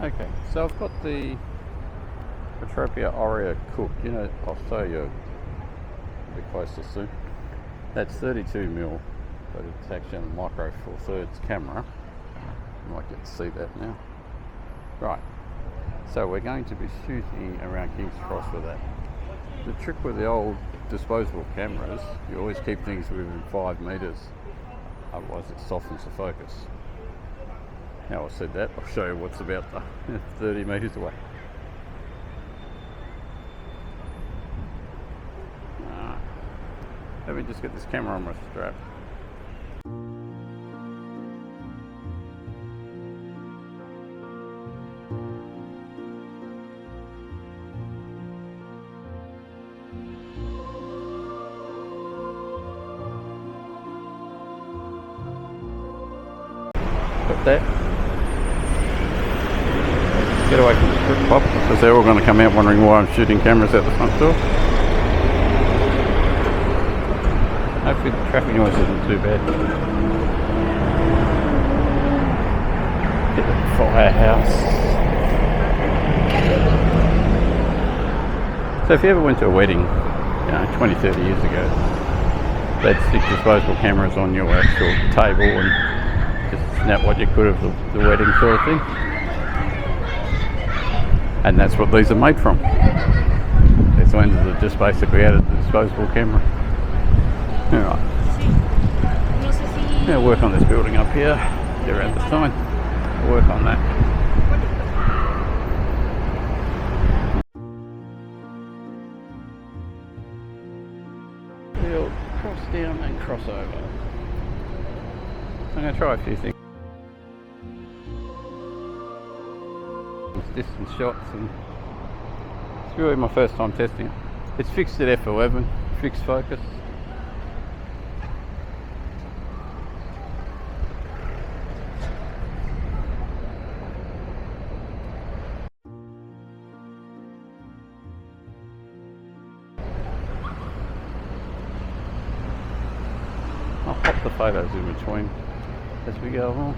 Okay, so I've got the Retropia Oreo cooked. You know, I'll show you a bit closer soon. That's 32mm, but it's actually a micro four thirds camera. You might get to see that now. Right, so we're going to be shooting around King's Cross with that. The trick with the old disposable cameras, you always keep things within 5 meters, otherwise it softens the focus. Now I said that, I'll show you what's about 30 meters away. Let me just get this camera on my strap. Got that. Get away from the strip pop because they're all going to come out wondering why I'm shooting cameras out the front door. Hopefully the traffic noise isn't too bad. Get the firehouse. So if you ever went to a wedding, 20, 30 years ago, they'd stick disposable cameras on your actual table and just snap what you could of the wedding sort of thing. And that's what these are made from. These lenses are just basically out of the disposable camera. Alright. Now work on this building up here. Get around the sign. Work on that. We'll cross down and cross over. I'm going to try a few things. Distance shots, and it's really my first time testing it. It's fixed at f11, fixed focus. I'll pop the photos in between as we go along.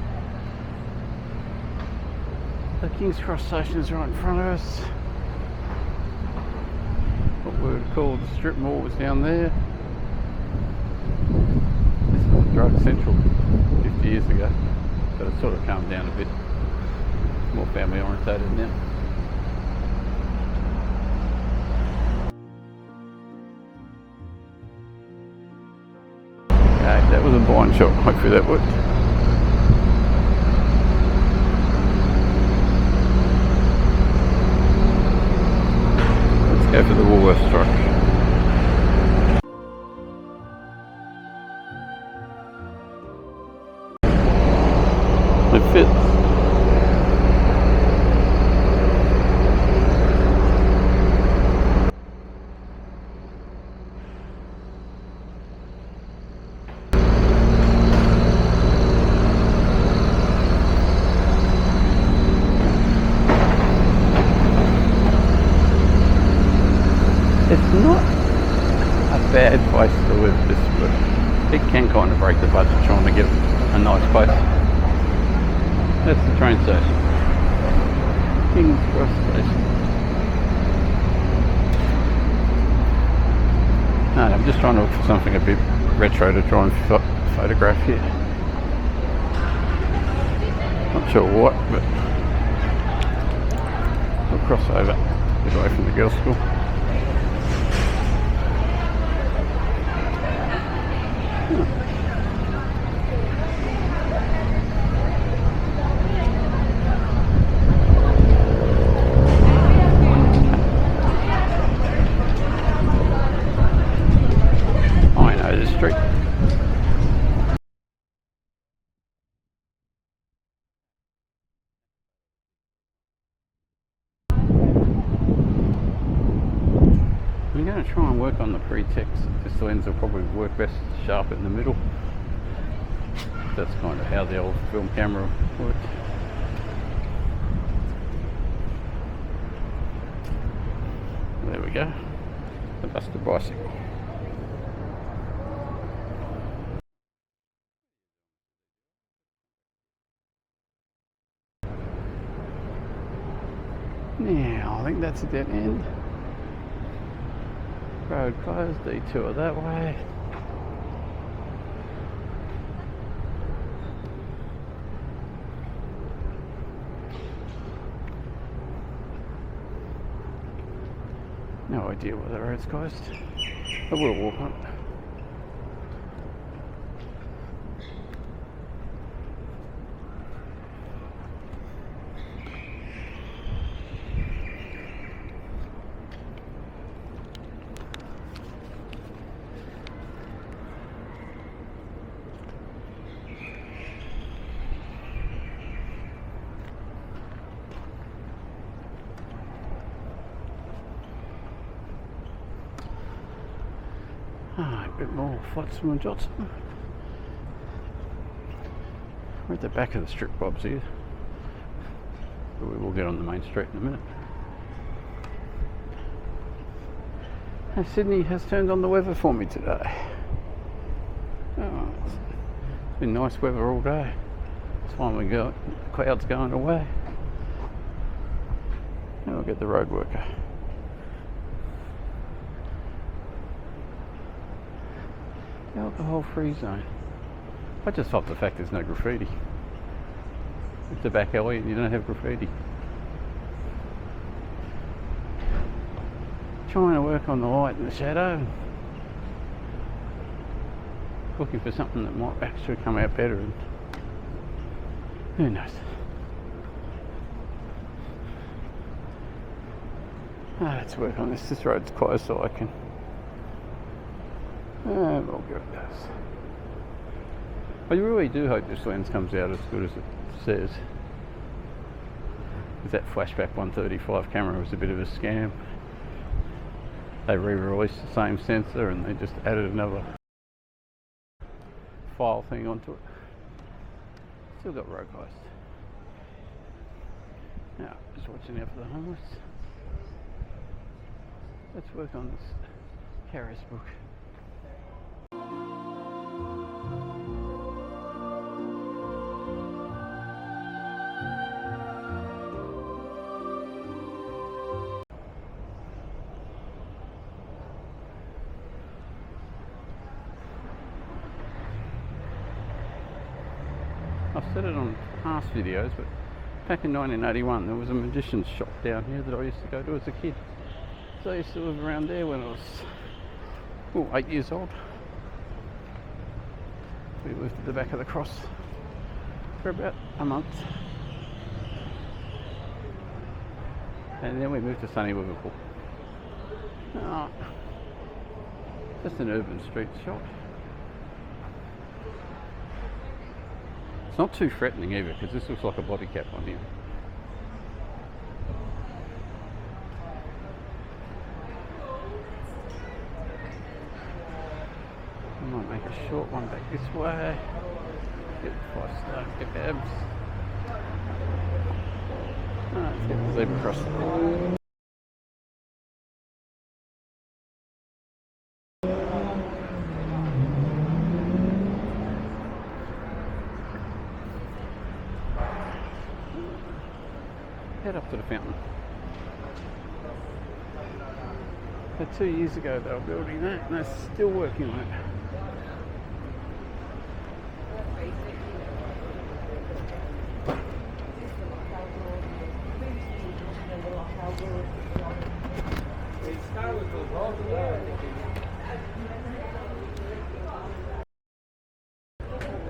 The King's Cross station is right in front of us. What we would call the strip mall was down there. This is a drug central 50 years ago, but it's sort of calmed down a bit. More family orientated now. Okay, that was a blind shot. Hopefully that worked. Go for the Woolworths truck. It fits. It's not a bad place to live, this, but it can kind of break the budget trying to get a nice place. That's the train station. King's Cross Station. No, I'm just trying to look for something a bit retro to try and photograph here. Not sure what, but we'll cross over, get away from the girls' school. I know this street. I'm going to try and work on the pre-text. This lens will probably work best sharp in the middle. That's kind of how the old film camera worked. There we go. The busted bicycle. Now, I think that's a dead end. Road closed, detour that way. No idea why the road's closed. I will walk on it. A bit more Flotsam and Jetsam. We're at the back of the strip clubs here, but we will get on the main street in a minute. And Sydney has turned on the weather for me today. Oh, it's been nice weather all day. It's finally got the clouds going away. Now we'll get the road worker. Alcohol-free zone. I just love the fact there's no graffiti. It's a back alley and you don't have graffiti. Trying to work on the light and the shadow. Looking for something that might actually come out better, and who knows. Let's work on this. This road's closed so I can we'll give it goes. I really do hope this lens comes out as good as it says. Because that flashback 135 camera was a bit of a scam. They re-released the same sensor and they just added another file thing onto it. Still got road closed. Now, just watching out for the homeless. Let's work on this Harris book. I've said it on past videos, but back in 1981 there was a magician's shop down here that I used to go to as a kid. So I used to live around there when I was 8 years old. We lived at the back of the cross for about a month. And then we moved to sunny Liverpool. Just an urban street shop. It's not too threatening either, because this looks like a body cap on here. I might make a short one back this way. Get 5-star kebabs. Let's get the zebra crossing. Head up to the fountain. So 2 years ago they were building that and they're still working on it.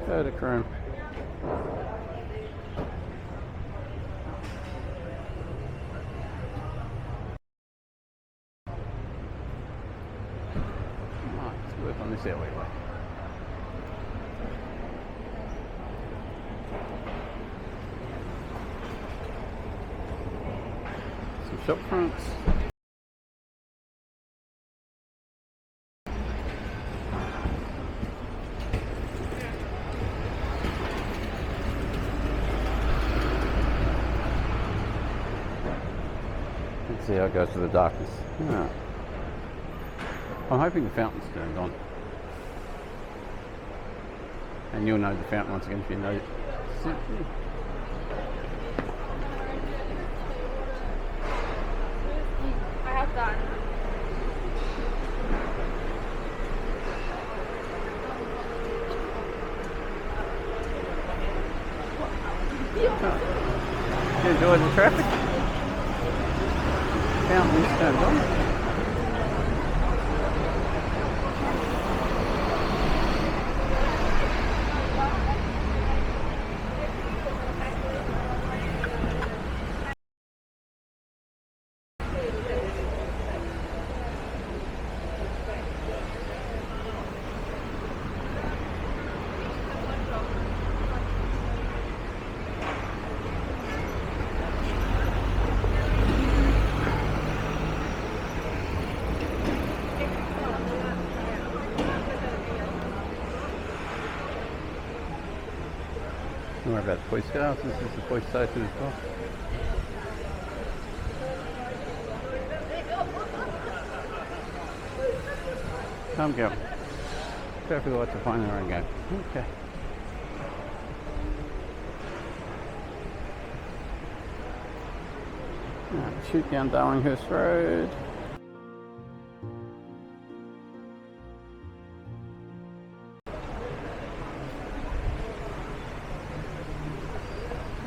Kodachrome. On this alleyway. Some shop fronts. Let's see how it goes to the darkness. I'm hoping the fountain's turned on. And you'll know the fountain once again if you know Sydney. You enjoy the traffic? Fountains turned on. Don't worry about the police cars, this is the police station as well. Come go. Traffic lights are fine there and go. Okay. Right, shoot down Darlinghurst Road.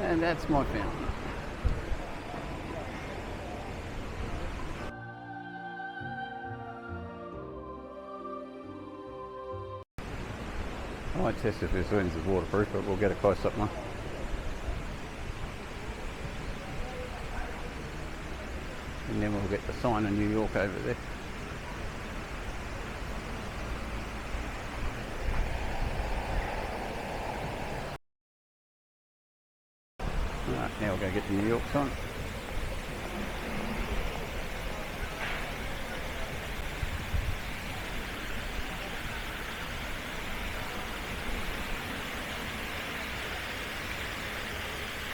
And that's my fountain. I might test if this lens is waterproof, but we'll get a close up one. And then we'll get the sign of New York over there. Alright, now we'll go get the New York sign.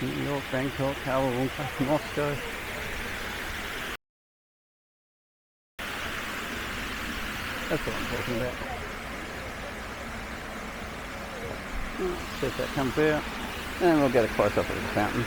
New York, Bangkok, Kuala Lumpur, Moscow. That's what I'm talking about. See if that comes out. And we'll get a close up of the fountain.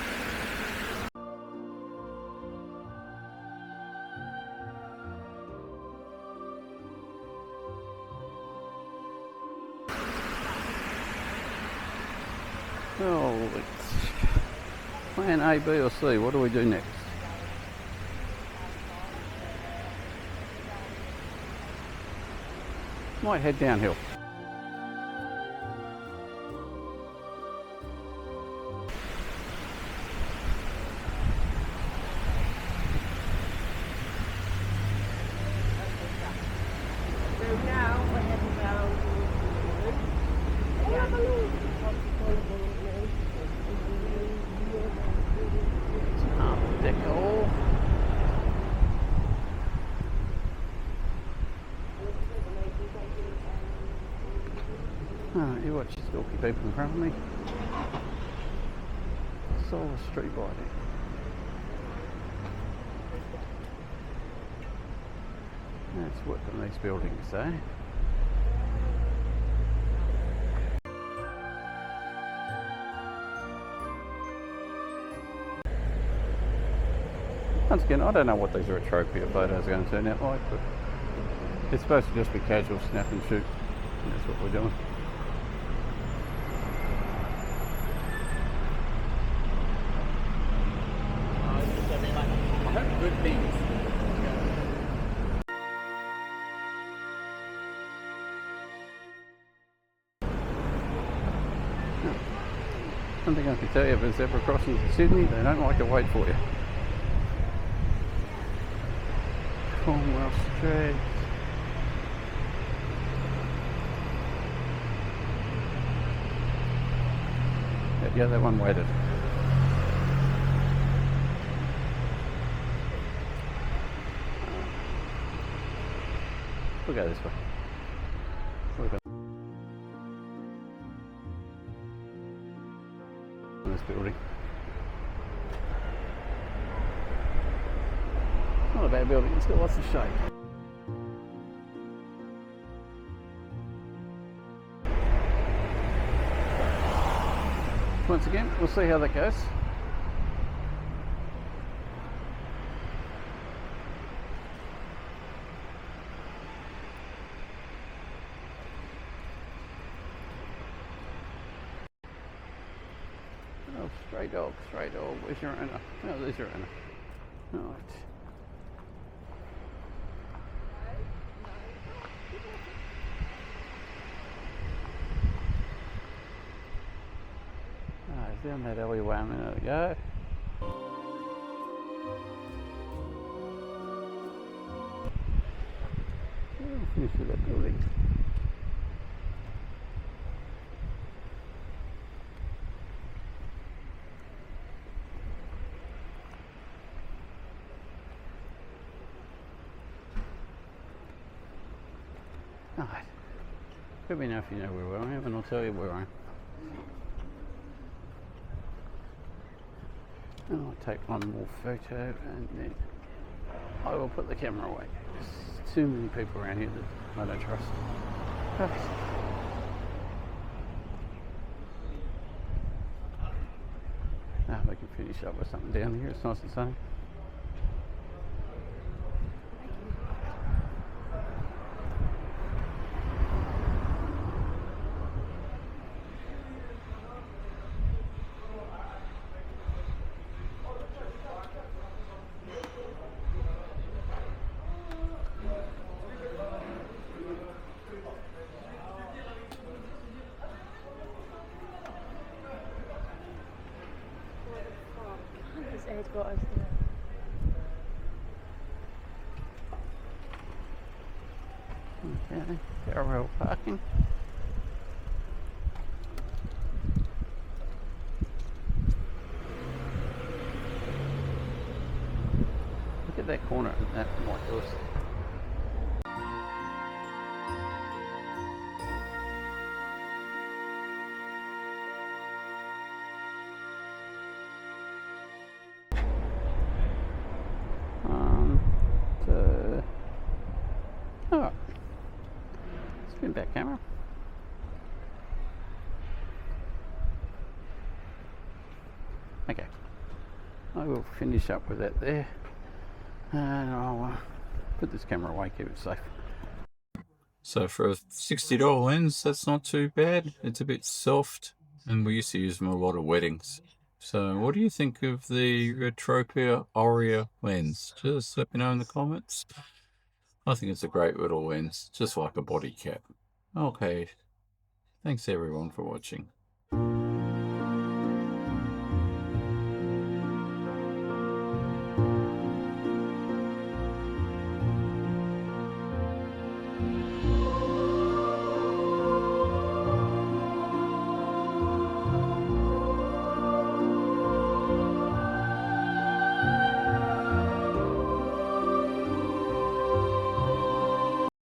Oh, it's plan A, B or C. What do we do next? Might head downhill. Oh, you watch these stalky people in front of me. Solar street lighting. That's what the next buildings say. Once again, I don't know what these Retropia photos are going to turn out like, but it's supposed to just be casual snap and shoot, and that's what we're doing. Good things. One thing I can tell you about zebra crossings in Sydney, they don't like to wait for you. Cornwall Street. Yeah, that one waited. We'll go this way. We'll go in this building. It's not a bad building, it's got lots of shade. Once again, we'll see how that goes. Oh, stray dog, stray dog. Where's your owner? Oh, there's your owner. Right. He's down that alleyway a minute ago. Finish with that building. Alright. Let me know if you know where I am and I'll tell you where I am. And I'll take one more photo and then I will put the camera away. There's too many people around here that I don't trust. Right. We can finish up with something down here. It's nice and sunny. Got us there. Okay, parallel parking. Look at that corner, that might do us. Oh, spin back camera. Okay, I will finish up with that there, and I'll put this camera away, keep it safe. So for a $60 lens, that's not too bad. It's a bit soft, and we used to use them a lot of weddings. So what do you think of the Retropia Oreo lens? Just let me know in the comments. I think it's a great little lens, just like a body cap. Okay, thanks everyone for watching.